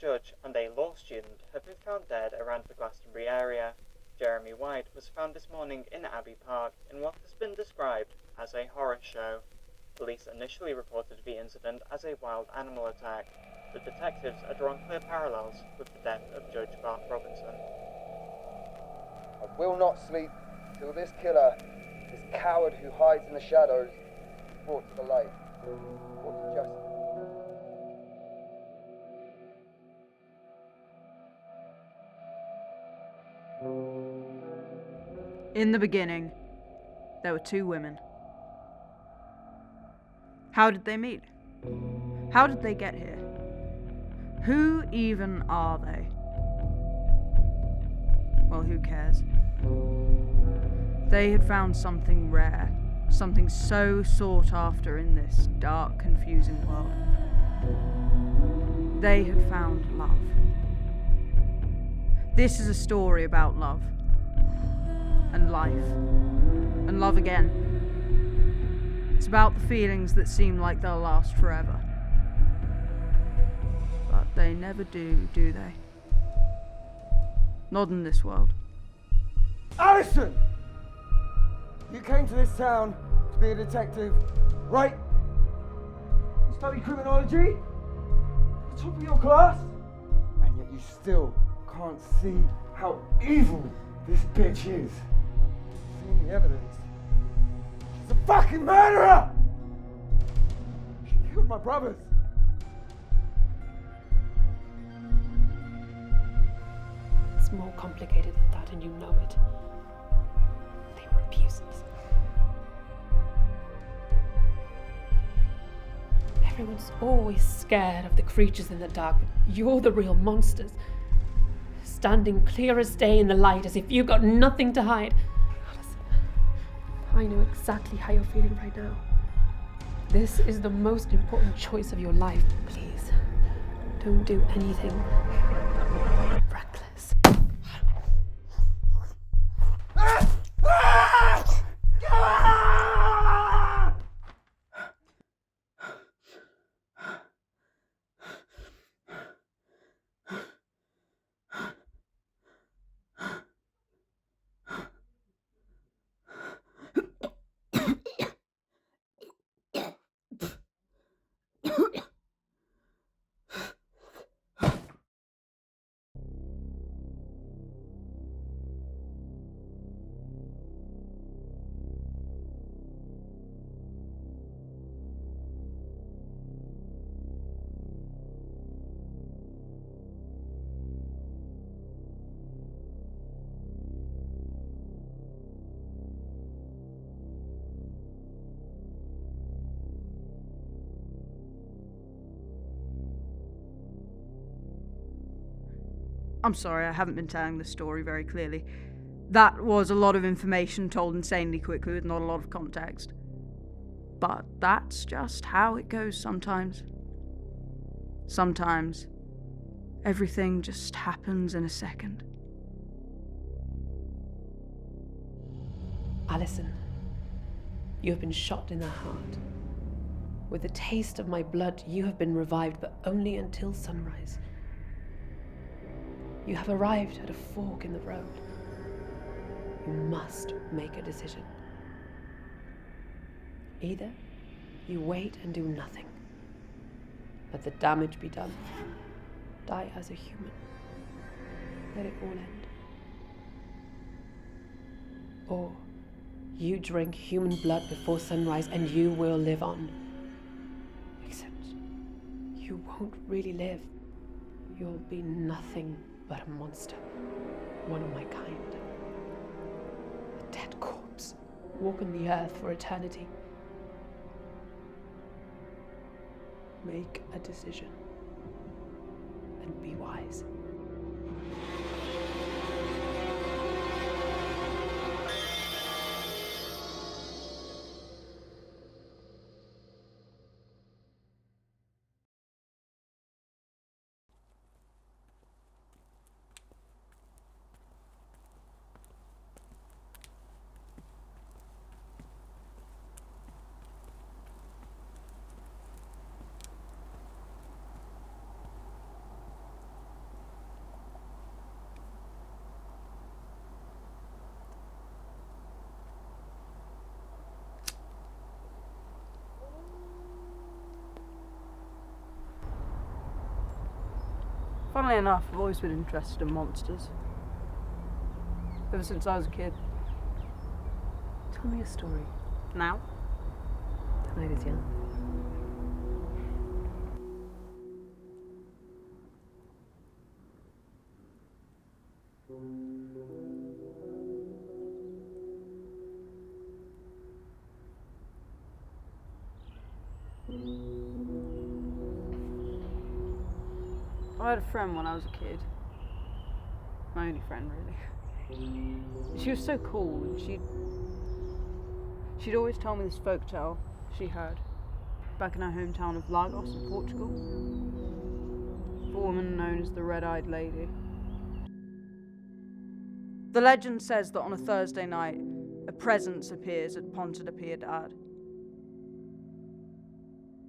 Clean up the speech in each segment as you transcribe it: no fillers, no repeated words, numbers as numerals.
judge and a law student have been found dead around the Glastonbury area. Jeremy White was found this morning in Abbey Park in what has been described as a horror show. Police initially reported the incident as a wild animal attack, but detectives are drawing clear parallels with the death of Judge Bart Robinson. I will not sleep till this killer, this coward who hides in the shadows, is brought to the light, brought to justice. In the beginning, there were two women. How did they meet? How did they get here? Who even are they? Well, who cares? They had found something rare, something so sought after in this dark, confusing world. They had found love. This is a story about love. And life. And love again. It's about the feelings that seem like they'll last forever. But they never do they? Not in this world. Alison! You came to this town to be a detective, right? You study criminology? The top of your class? And yet you still can't see how evil this bitch is. Seeing the evidence. She's a fucking murderer! She killed my brothers. It's more complicated than that, and you know it. They were abuses. Everyone's always scared of the creatures in the dark, but you're the real monsters. Standing clear as day in the light as if you got nothing to hide. Alison, I know exactly how you're feeling right now. This is the most important choice of your life. Please, don't do anything reckless. I'm sorry, I haven't been telling the story very clearly. That was a lot of information told insanely quickly with not a lot of context. But that's just how it goes sometimes. Sometimes, everything just happens in a second. Alison, you have been shot in the heart. With the taste of my blood, you have been revived, but only until sunrise. You have arrived at a fork in the road. You must make a decision. Either you wait and do nothing, let the damage be done, die as a human, let it all end. Or you drink human blood before sunrise and you will live on. Except you won't really live. You'll be nothing but a monster, one of my kind. A dead corpse, walk on the earth for eternity. Make a decision and be wise. Funnily enough, I've always been interested in monsters. Ever since I was a kid. Tell me a story. Now? The night is young. I had a friend when I was a kid. My only friend, really. She was so cool, and she'd always tell me this folk tale she heard back in her hometown of Lagos in Portugal. A woman known as the Red-Eyed Lady. The legend says that on a Thursday night, a presence appears at Ponta de Piedad.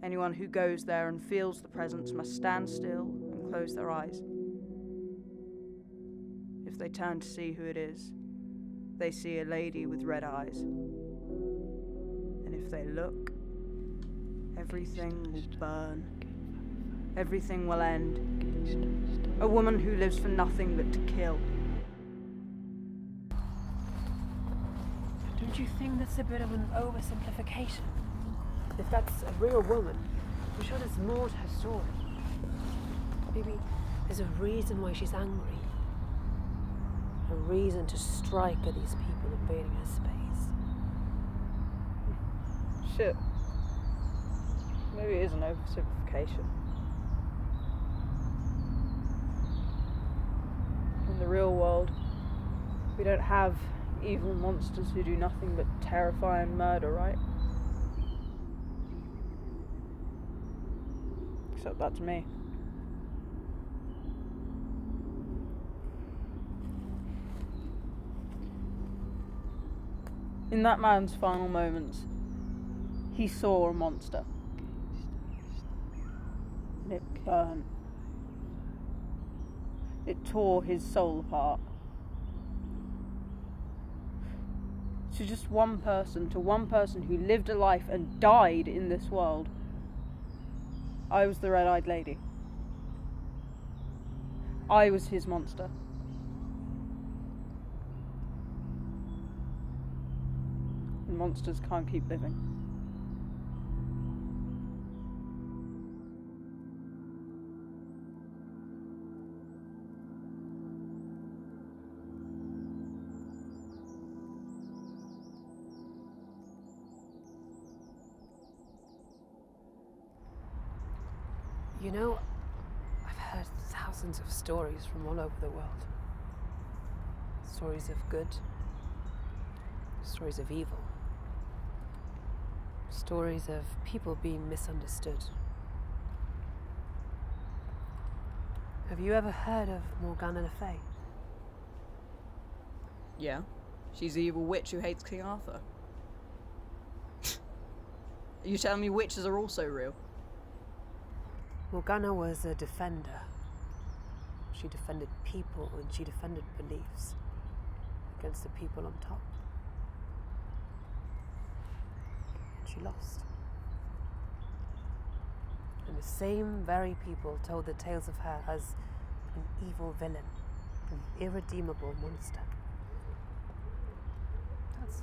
Anyone who goes there and feels the presence must stand still and close their eyes. If they turn to see who it is, they see a lady with red eyes. And if they look, everything will burn. Everything will end. A woman who lives for nothing but to kill. Don't you think that's a bit of an oversimplification? If that's a real woman, I'm sure there's more to her story. Maybe there's a reason why she's angry. A reason to strike at these people invading her space. Shit. Maybe it is an oversimplification. In the real world, we don't have evil monsters who do nothing but terrify and murder, right? Except that's me. In that man's final moments, he saw a monster. And it burned. It tore his soul apart. To just one person, who lived a life and died in this world, I was the Red-Eyed Lady. I was his monster. And monsters can't keep living. You know, I've heard thousands of stories from all over the world. Stories of good, stories of evil, stories of people being misunderstood. Have you ever heard of Morgana Le Fay? Yeah, she's the evil witch who hates King Arthur. Are you telling me witches are also real? Morgana was a defender. She defended people and she defended beliefs against the people on top. And she lost. And the same very people told the tales of her as an evil villain, an irredeemable monster. That's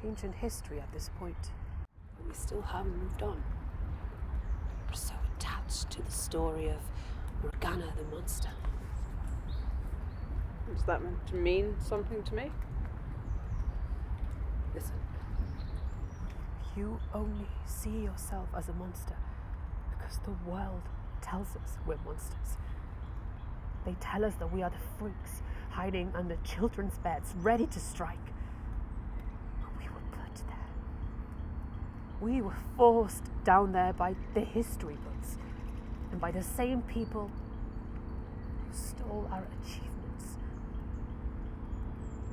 ancient history at this point. But we still haven't moved on. We're so attached to the story of Morgana the monster. Is that meant to mean something to me? Listen, you only see yourself as a monster because the world tells us we're monsters. They tell us that we are the freaks hiding under children's beds, ready to strike. But we were put there. We were forced down there by the history books and by the same people who stole our achievements.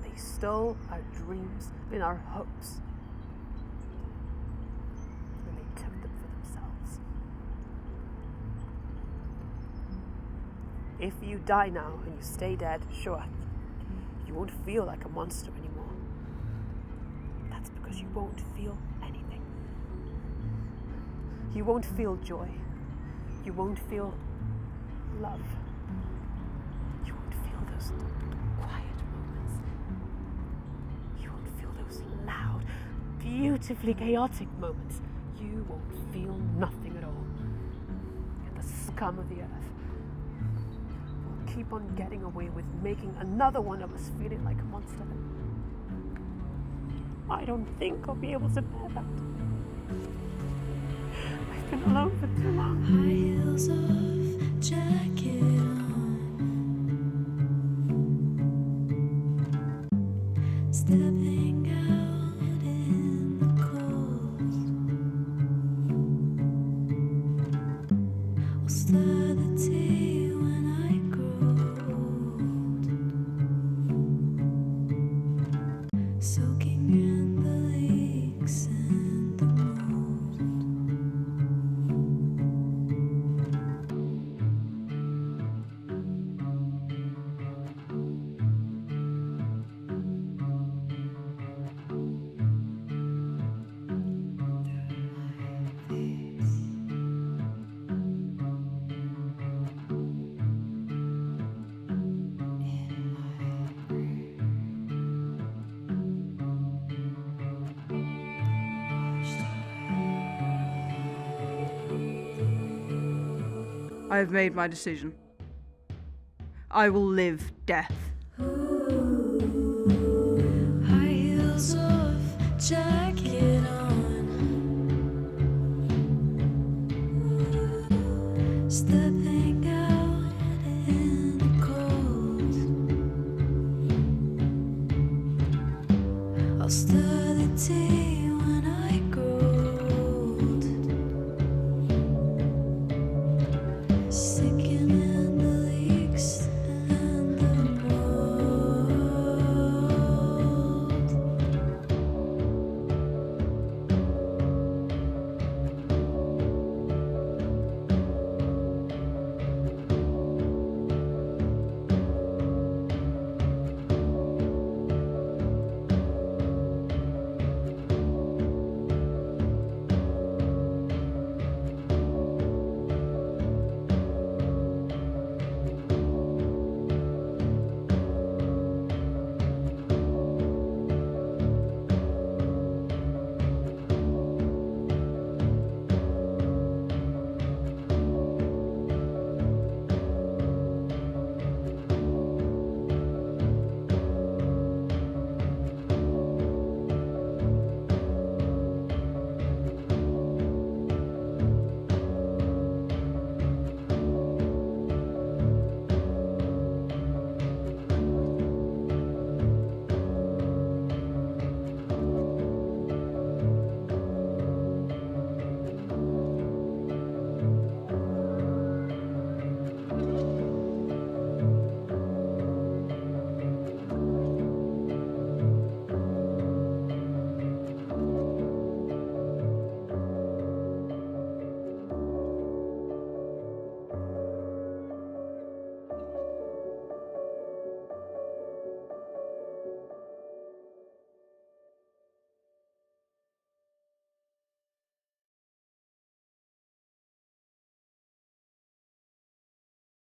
They stole our dreams and our hopes. And they took them for themselves. If you die now and you stay dead, sure, you won't feel like a monster anymore. That's because you won't feel anything. You won't feel joy. You won't feel love. those quiet moments. You won't feel those loud, beautifully chaotic moments. You won't feel nothing at all. And the scum of the earth will keep on getting away with making another one of us feeling like a monster. I don't think I'll be able to bear that. I've been alone for too long. High heels off, jacket on, stepping out in the cold. I'll stir the tea when I grow old, soaking in the leaks and the mold. I have made my decision. I will live death. High heels off, jacket on, stepping out in the cold. I'll stir the tea